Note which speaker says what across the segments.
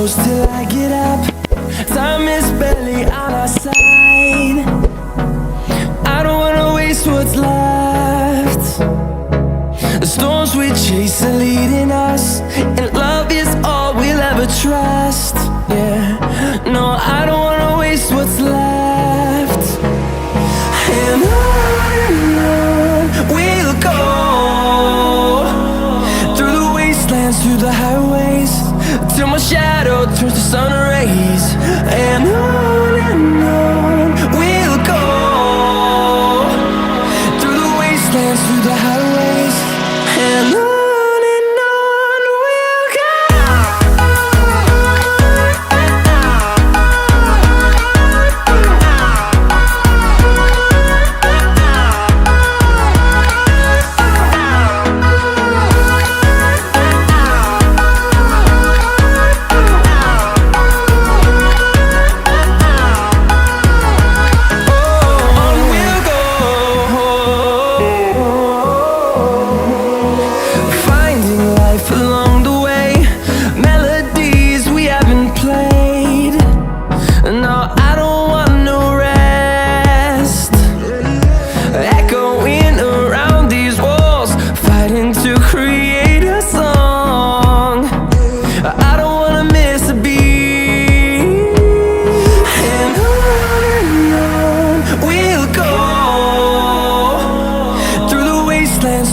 Speaker 1: close till I get up. Time is barely on our side. I don't wanna waste what's left. The storms we chase are leading us, and love is all we'll ever trust. Yeah, no, I don't wanna waste what's left. And on we'll go, through the wastelands, through the highways, till my shadow turns to sun rays. And on we'll go, through the wastelands, through the highways, and on we'll go.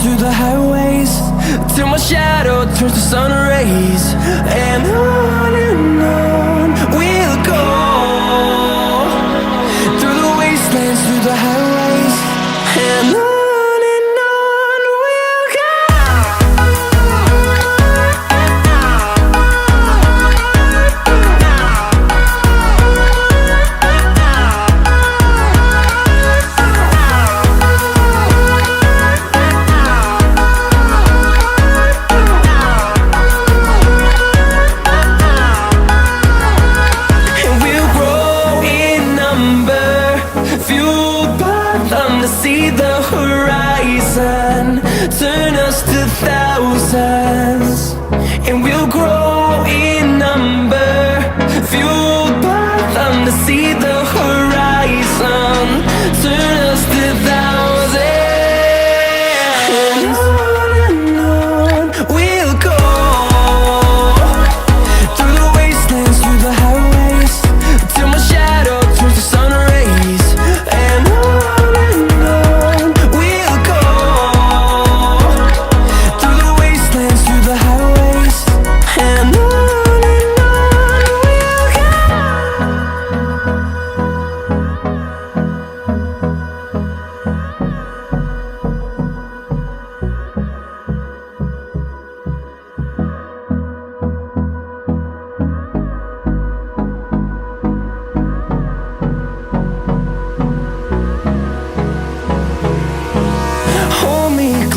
Speaker 1: Through the highways, till my shadow turns to sun rays. And on we'll go, through the wastelands, through the highways, and on we'll go. See the horizon turn us to thousands, and we'll grow in number, fueled by them to see the horizon turn us to thousands. And on we'll go, through the wastelands, through the highways, till my shadow turns to sun rays. And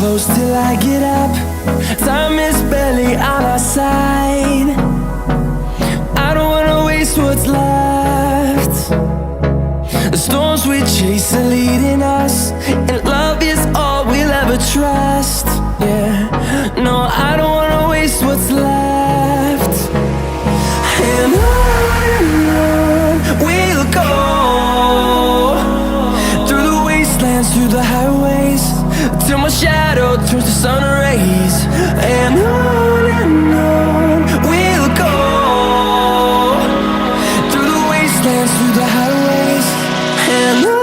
Speaker 1: close till I get up. Time is barely on our side. I don't wanna waste what's left. The storms we chase are leading us, and love is all we'll ever trust. Yeah, no, I don't wanna waste what's left. And on we'll go, through the wastelands, through the highways, till my shadow turns to sun rays. And on we'll go, through the wastelands, through the highways, and on.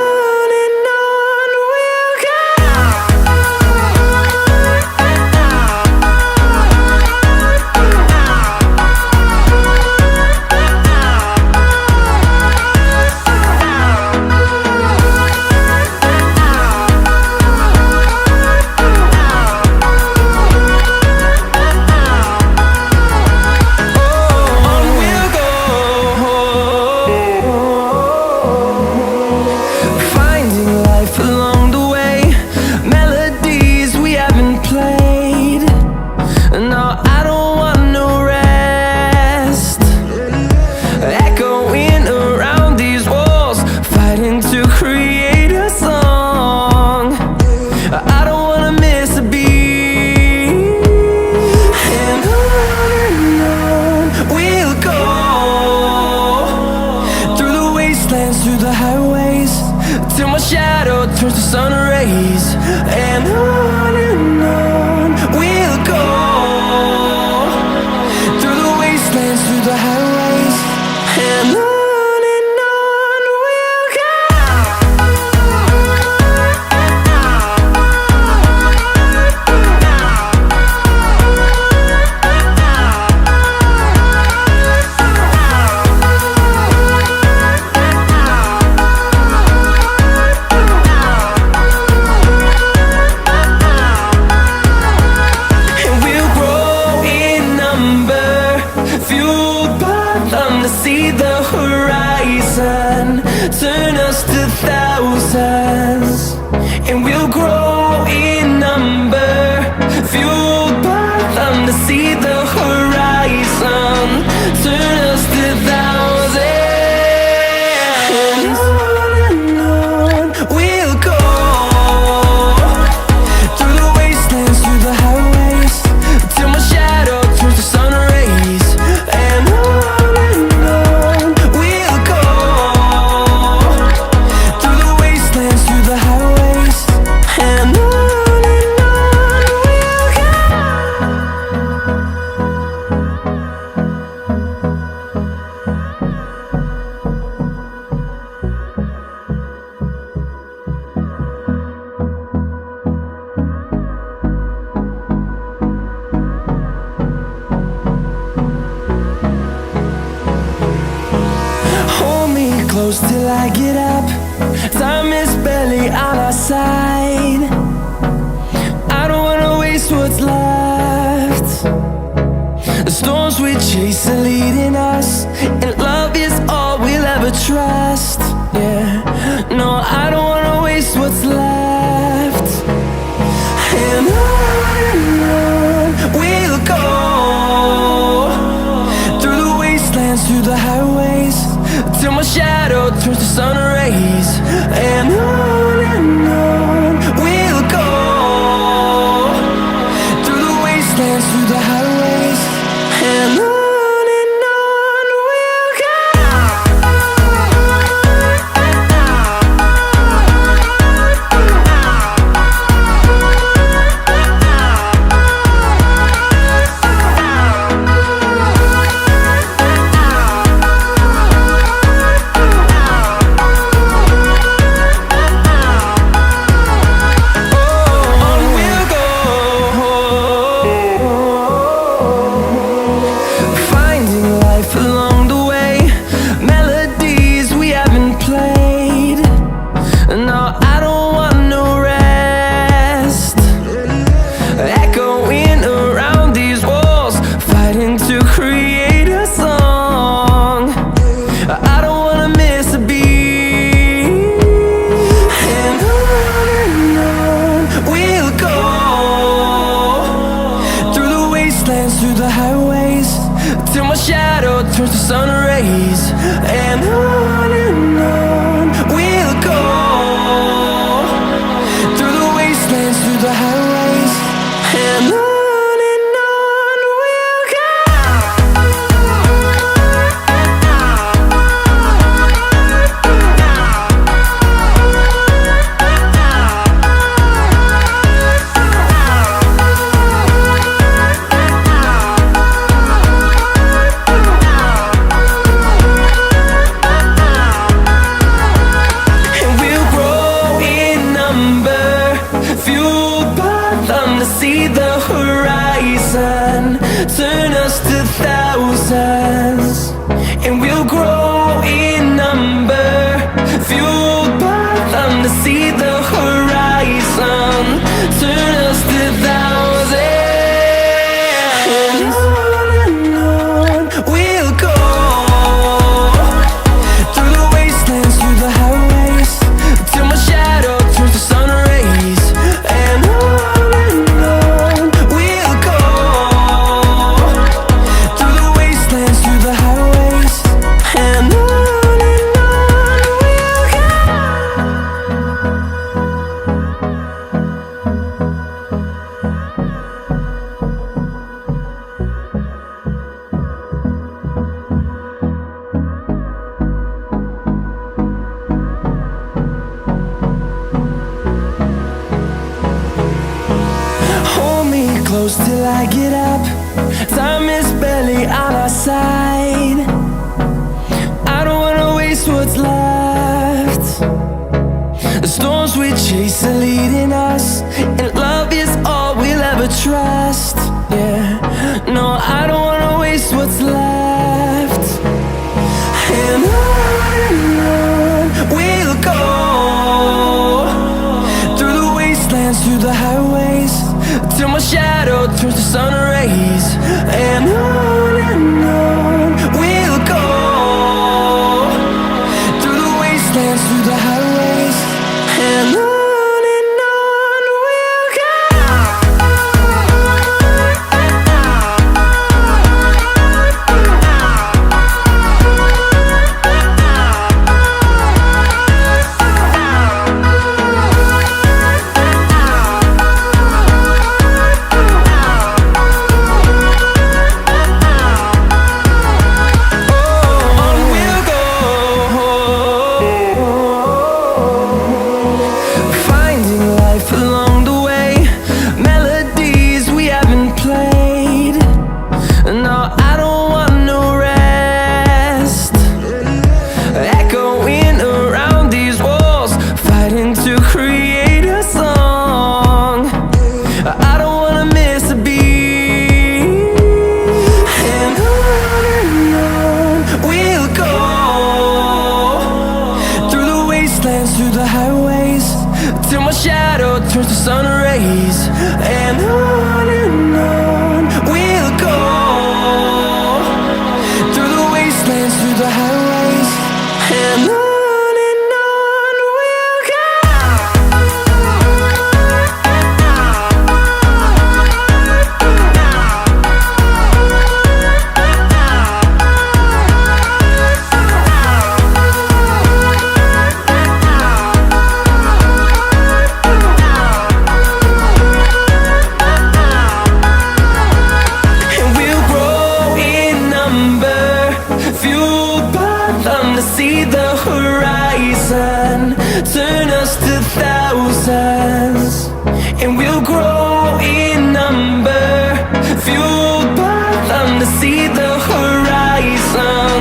Speaker 1: wastelands, through the highways, till my shadow turns to sun rays. And on we'll go, through the wastelands, through the highways, and on we'll go. See the horizon, turn us to thousands, and we'll grow in number, fueled by them to see the horizon, turn us to thousands, and on we'll go, through the wastelands, through the highways, till my shadow turns to sun rays, and on close till I get up. Time is barely on our side. I don't wanna waste what's left. The storms we chase are leading us, and love is all we'll ever trust. Yeah, no, I don't wanna waste what's left. And on we'll go, through the wastelands, through the highways, till my shadow turns to sun rays. And on we'll go, through the wastelands, through the highways, and on. close till I get up. Time is barely on our side. I don't wanna waste what's left. The storms we chase are leading us, and love is all we'll ever trust. Yeah, no, I don't wanna waste what's left. And on we'll go, through the wastelands, through the highways, till my shadow turns to sun rays. And on we'll go, through the wastelands, through the highways, and on we'll go. Through the highways, till my shadow turns to sun rays. And on we'll go, through the wastelands, through the highways, and on we'll go. See the horizon, turn us to thousands, and we'll grow in number, fueled by them. To see the horizon,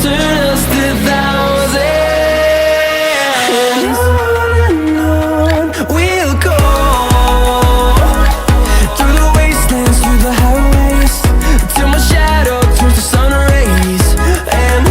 Speaker 1: turn us to thousands, and on we'll go, through the wastelands, through the highways, till my shadow turns to sun rays. And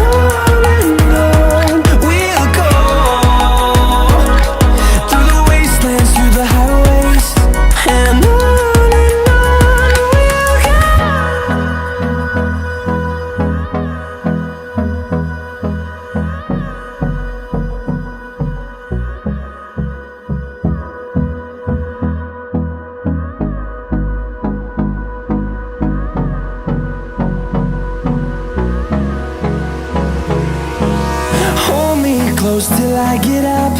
Speaker 1: close till I get up.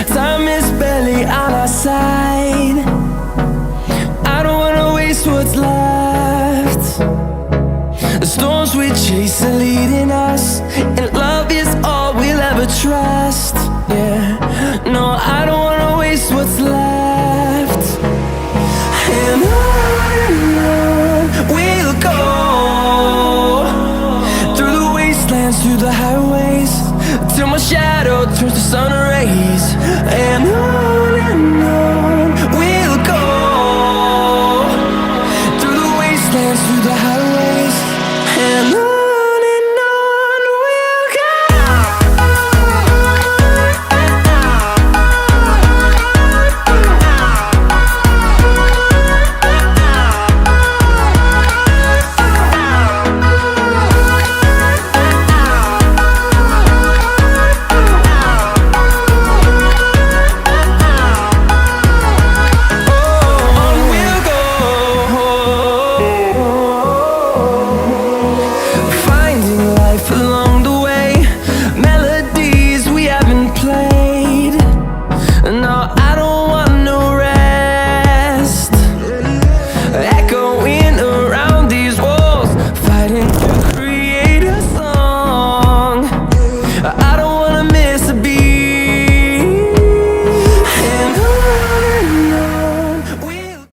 Speaker 1: Time is barely on our side. I don't wanna waste what's left. The storms we chase are leading us, and love is all we'll ever trust. Yeah, no, I don't wanna waste what's left. And on we'll go, through the wastelands, through the highways, till my shadow turns to sun